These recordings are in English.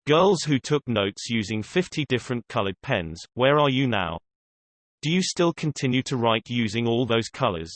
Girls who took notes using 50 different colored pens, where are you now? Do you still continue to write using all those colors?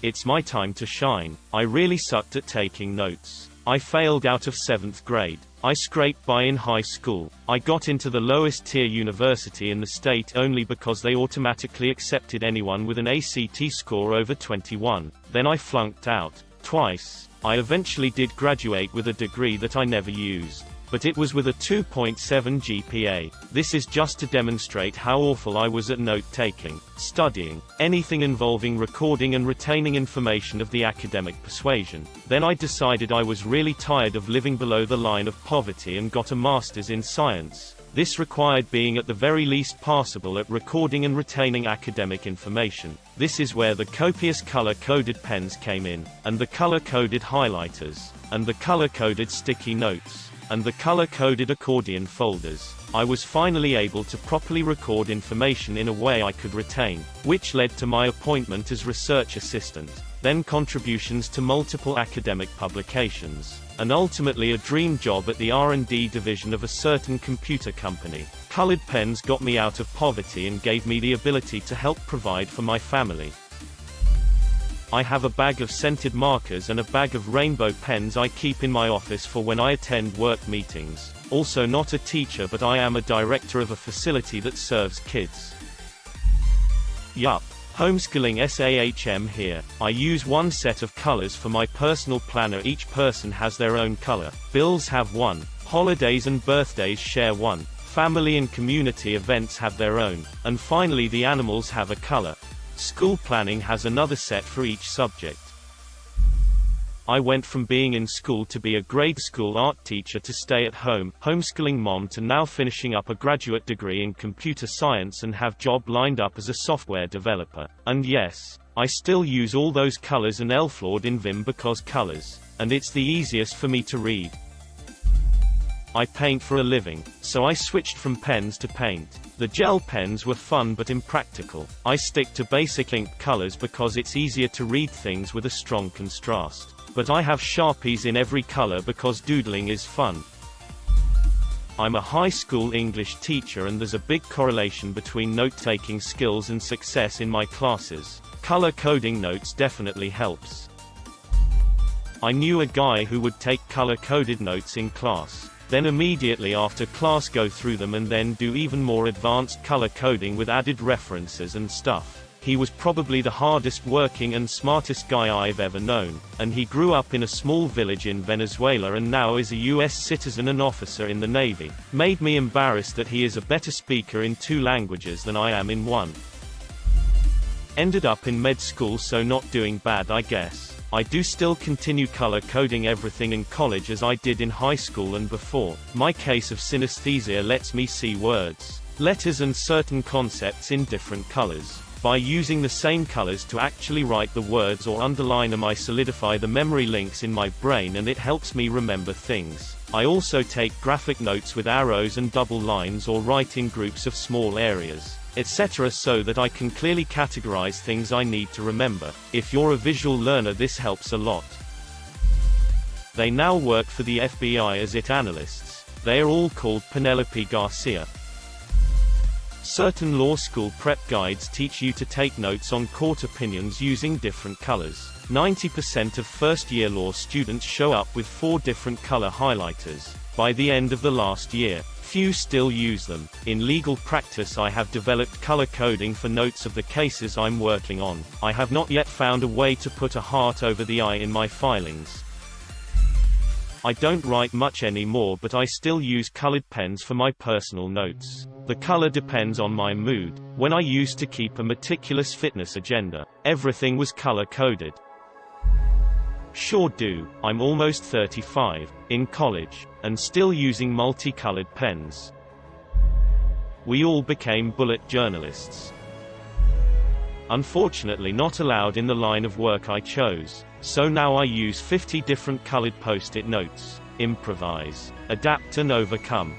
It's my time to shine. I really sucked at taking notes. I failed out of 7th grade. I scraped by in high school. I got into the lowest tier university in the state only because they automatically accepted anyone with an ACT score over 21. Then I flunked out. Twice. I eventually did graduate with a degree that I never used. But it was with a 2.7 GPA. This is just to demonstrate how awful I was at note-taking, studying, anything involving recording and retaining information of the academic persuasion. Then I decided I was really tired of living below the line of poverty and got a master's in science. This required being at the very least passable at recording and retaining academic information. This is where the copious color-coded pens came in, and the color-coded highlighters, and the color-coded sticky notes, and the color-coded accordion folders. I was finally able to properly record information in a way I could retain, which led to my appointment as research assistant, then contributions to multiple academic publications, and ultimately a dream job at the R&D division of a certain computer company. Colored pens got me out of poverty and gave me the ability to help provide for my family. I have a bag of scented markers and a bag of rainbow pens I keep in my office for when I attend work meetings. Also not a teacher, but I am a director of a facility that serves kids. Yup. Homeschooling SAHM here. I use one set of colors for my personal planner. Each person has their own color. Bills have one. Holidays and birthdays share one. Family and community events have their own. And finally the animals have a color. School planning has another set for each subject. I went from being in school to be a grade school art teacher to stay-at-home, homeschooling mom to now finishing up a graduate degree in computer science and have job lined up as a software developer. And yes, I still use all those colors and Elflord in Vim because colors, and it's the easiest for me to read. I paint for a living, so I switched from pens to paint. The gel pens were fun but impractical. I stick to basic ink colors because it's easier to read things with a strong contrast. But I have Sharpies in every color because doodling is fun. I'm a high school English teacher and there's a big correlation between note-taking skills and success in my classes. Color coding notes definitely helps. I knew a guy who would take color-coded notes in class, then immediately after class go through them and then do even more advanced color coding with added references and stuff. He was probably the hardest working and smartest guy I've ever known, and he grew up in a small village in Venezuela and now is a US citizen and officer in the Navy. Made me embarrassed that he is a better speaker in 2 languages than I am in 1. Ended up in med school, so not doing bad I guess. I do still continue color coding everything in college as I did in high school and before. My case of synesthesia lets me see words, letters and certain concepts in different colors. By using the same colors to actually write the words or underline them, I solidify the memory links in my brain and it helps me remember things. I also take graphic notes with arrows and double lines or write in groups of small areas, etc. so that I can clearly categorize things I need to remember. If you're a visual learner, this helps a lot. They now work for the FBI as IT analysts. They are all called Penelope Garcia. Certain law school prep guides teach you to take notes on court opinions using different colors. 90% of first-year law students show up with 4 different color highlighters. By the end of the last year, few still use them. In legal practice, I have developed color coding for notes of the cases I'm working on. I have not yet found a way to put a heart over the I in my filings. I don't write much anymore, but I still use colored pens for my personal notes. The color depends on my mood. When I used to keep a meticulous fitness agenda, everything was color-coded. Sure do. I'm almost 35, in college, and still using multicolored pens. We all became bullet journalists. Unfortunately not allowed in the line of work I chose, so now I use 50 different colored post-it notes, improvise, adapt and overcome.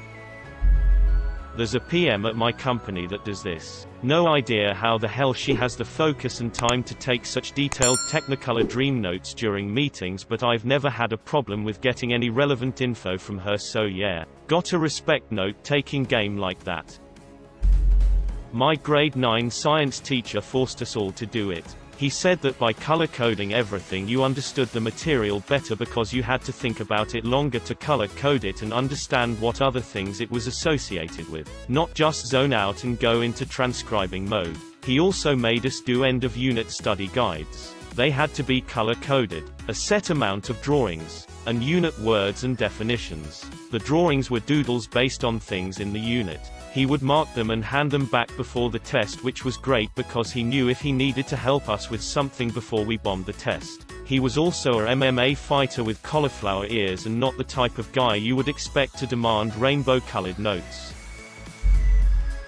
There's a PM at my company that does this. No idea how the hell she has the focus and time to take such detailed Technicolor dream notes during meetings, but I've never had a problem with getting any relevant info from her, so yeah. Gotta respect note-taking game like that. My grade 9 science teacher forced us all to do it. He said that by color coding everything you understood the material better because you had to think about it longer to color code it and understand what other things it was associated with, not just zone out and go into transcribing mode. He also made us do end-of-unit study guides. They had to be color coded, a set amount of drawings, and unit words and definitions. The drawings were doodles based on things in the unit. He would mark them and hand them back before the test, which was great because he knew if he needed to help us with something before we bombed the test. He was also a MMA fighter with cauliflower ears and not the type of guy you would expect to demand rainbow-colored notes.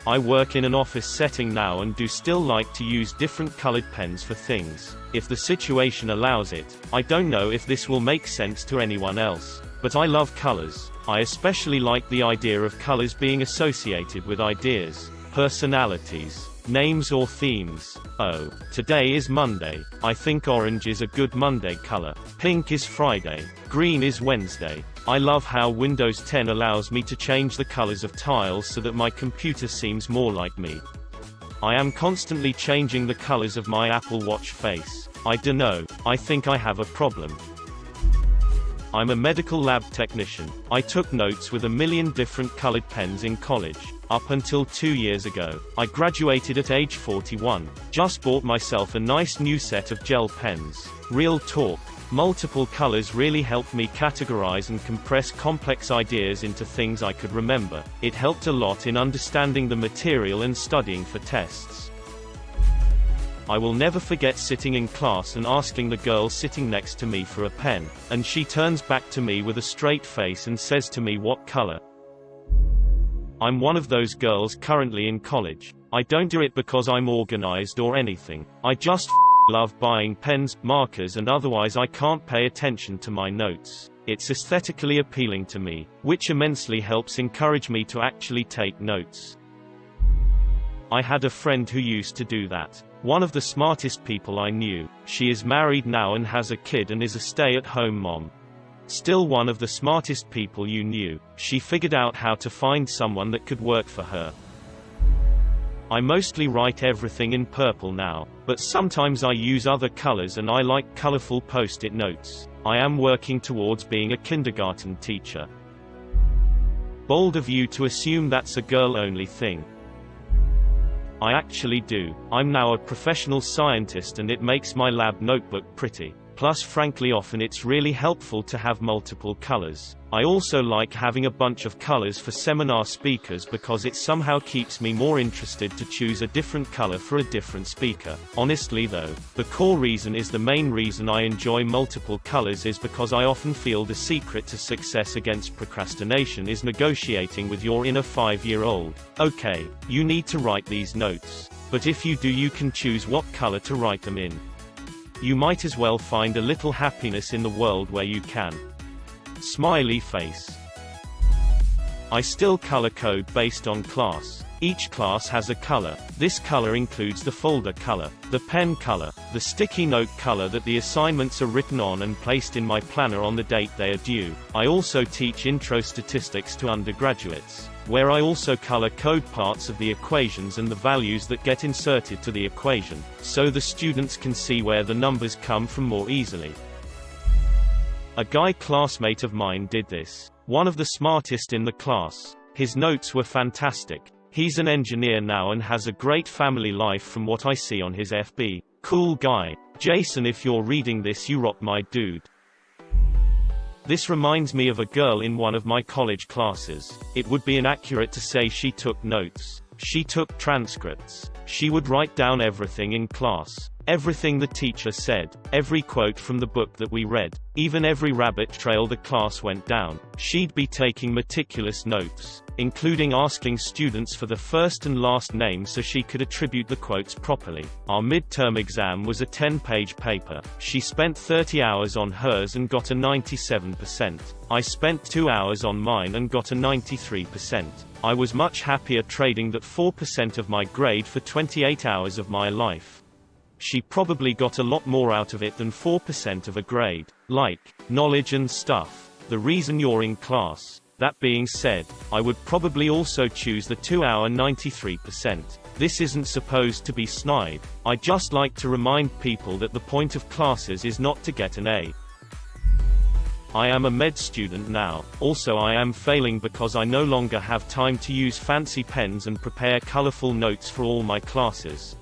I work in an office setting now and do still like to use different colored pens for things, if the situation allows it. I don't know if this will make sense to anyone else, but I love colors. I especially like the idea of colors being associated with ideas, personalities, names or themes. Oh, today is Monday. I think orange is a good Monday color. Pink is Friday. Green is Wednesday. I love how Windows 10 allows me to change the colors of tiles so that my computer seems more like me. I am constantly changing the colors of my Apple Watch face. I dunno, I think I have a problem. I'm a medical lab technician. I took notes with a million different colored pens in college. Up until 2 years ago, I graduated at age 41. Just bought myself a nice new set of gel pens. Real talk. Multiple colors really helped me categorize and compress complex ideas into things I could remember. It helped a lot in understanding the material and studying for tests. I will never forget sitting in class and asking the girl sitting next to me for a pen, and she turns back to me with a straight face and says to me, "What color?" I'm one of those girls currently in college. I don't do it because I'm organized or anything. I just love buying pens, markers, and otherwise I can't pay attention to my notes. It's aesthetically appealing to me, which immensely helps encourage me to actually take notes. I had a friend who used to do that. One of the smartest people I knew. She is married now and has a kid and is a stay-at-home mom. Still one of the smartest people you knew. She figured out how to find someone that could work for her. I mostly write everything in purple now, but sometimes I use other colors and I like colorful post-it notes. I am working towards being a kindergarten teacher. Bold of you to assume that's a girl-only thing. I actually do. I'm now a professional scientist and it makes my lab notebook pretty. Plus frankly often it's really helpful to have multiple colors. I also like having a bunch of colors for seminar speakers because it somehow keeps me more interested to choose a different color for a different speaker. Honestly though, the core reason is the main reason I enjoy multiple colors is because I often feel the secret to success against procrastination is negotiating with your inner 5-year-old. Okay, you need to write these notes. But if you do, you can choose what color to write them in. You might as well find a little happiness in the world where you can. Smiley face. I still color code based on class. Each class has a color. This color includes the folder color, the pen color, the sticky note color that the assignments are written on and placed in my planner on the date they are due. I also teach intro statistics to undergraduates, where I also color code parts of the equations and the values that get inserted to the equation, so the students can see where the numbers come from more easily. A guy classmate of mine did this. One of the smartest in the class. His notes were fantastic. He's an engineer now and has a great family life from what I see on his FB. Cool guy. Jason, if you're reading this, you rock, my dude. This reminds me of a girl in one of my college classes. It would be inaccurate to say she took notes. She took transcripts. She would write down everything in class. Everything the teacher said, every quote from the book that we read, even every rabbit trail the class went down. She'd be taking meticulous notes, including asking students for the first and last name so she could attribute the quotes properly. Our midterm exam was a 10-page paper. She spent 30 hours on hers and got a 97%. I spent 2 hours on mine and got a 93%. I was much happier trading that 4% of my grade for 28 hours of my life. She probably got a lot more out of it than 4% of a grade. Like, knowledge and stuff. The reason you're in class. That being said, I would probably also choose the 2-hour 93%. This isn't supposed to be snide. I just like to remind people that the point of classes is not to get an A. I am a med student now. Also, I am failing because I no longer have time to use fancy pens and prepare colorful notes for all my classes.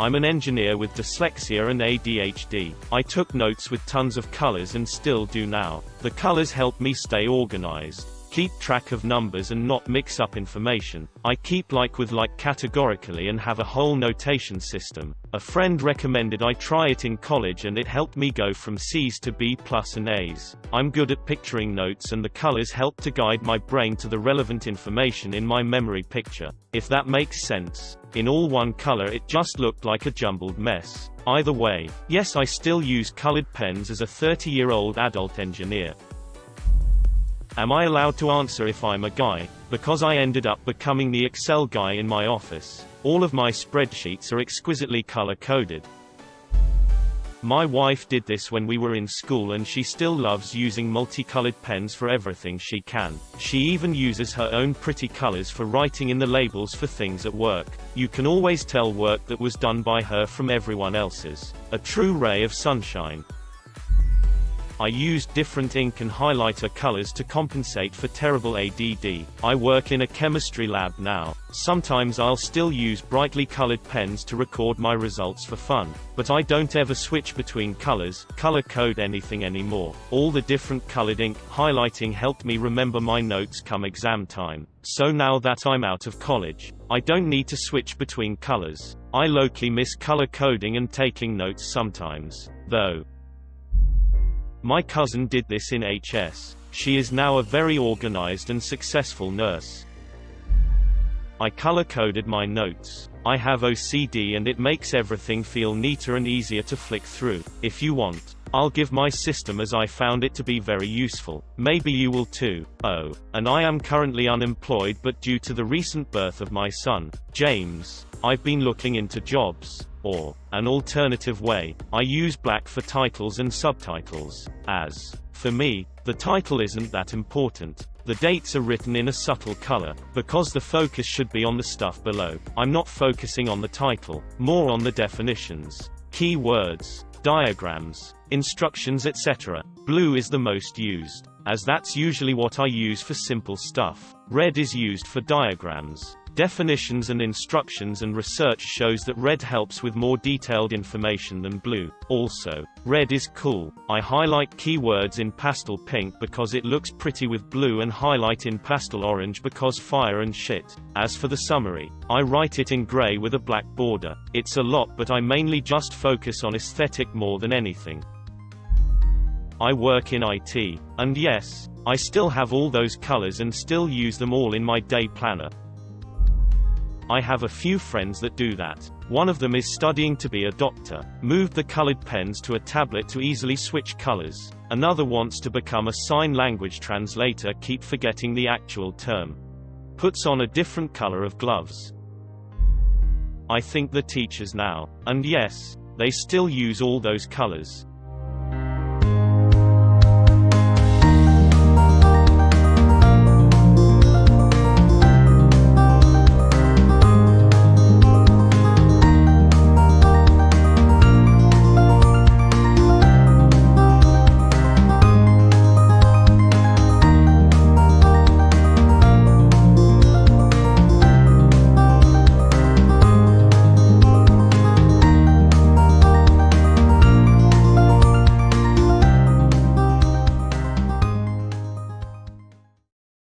I'm an engineer with dyslexia and ADHD. I took notes with tons of colors and still do now. The colors help me stay organized, keep track of numbers and not mix up information. I keep like with like categorically and have a whole notation system. A friend recommended I try it in college and it helped me go from C's to B+ and A's. I'm good at picturing notes and the colors help to guide my brain to the relevant information in my memory picture. If that makes sense. In all one color it just looked like a jumbled mess. Either way, yes, I still use colored pens as a 30-year-old adult engineer. Am I allowed to answer if I'm a guy? Because I ended up becoming the Excel guy in my office. All of my spreadsheets are exquisitely color-coded. My wife did this when we were in school and she still loves using multicolored pens for everything she can. She even uses her own pretty colors for writing in the labels for things at work. You can always tell work that was done by her from everyone else's. A true ray of sunshine. I used different ink and highlighter colors to compensate for terrible ADD. I work in a chemistry lab now. Sometimes I'll still use brightly colored pens to record my results for fun. But I don't ever switch between colors, color code anything anymore. All the different colored ink highlighting helped me remember my notes come exam time. So now that I'm out of college, I don't need to switch between colors. I low-key miss color coding and taking notes sometimes, though. My cousin did this in HS. She is now a very organized and successful nurse. I color-coded my notes. I have OCD and it makes everything feel neater and easier to flick through. If you want, I'll give my system as I found it to be very useful. Maybe you will too. Oh, and I am currently unemployed but due to the recent birth of my son, James, I've been looking into jobs. Or, an alternative way, I use black for titles and subtitles, as, for me, the title isn't that important. The dates are written in a subtle color, because the focus should be on the stuff below. I'm not focusing on the title, more on the definitions, keywords, diagrams, instructions etc. Blue is the most used, as that's usually what I use for simple stuff. Red is used for diagrams, definitions and instructions, and research shows that red helps with more detailed information than blue. Also, red is cool. I highlight keywords in pastel pink because it looks pretty with blue and highlight in pastel orange because fire and shit. As for the summary, I write it in gray with a black border. It's a lot but I mainly just focus on aesthetic more than anything. I work in IT, and yes, I still have all those colors and still use them all in my day planner. I have a few friends that do that. One of them is studying to be a doctor, moved the colored pens to a tablet to easily switch colors. Another wants to become a sign language translator, keep forgetting the actual term. Puts on a different color of gloves. I think the teachers now, and yes, they still use all those colors.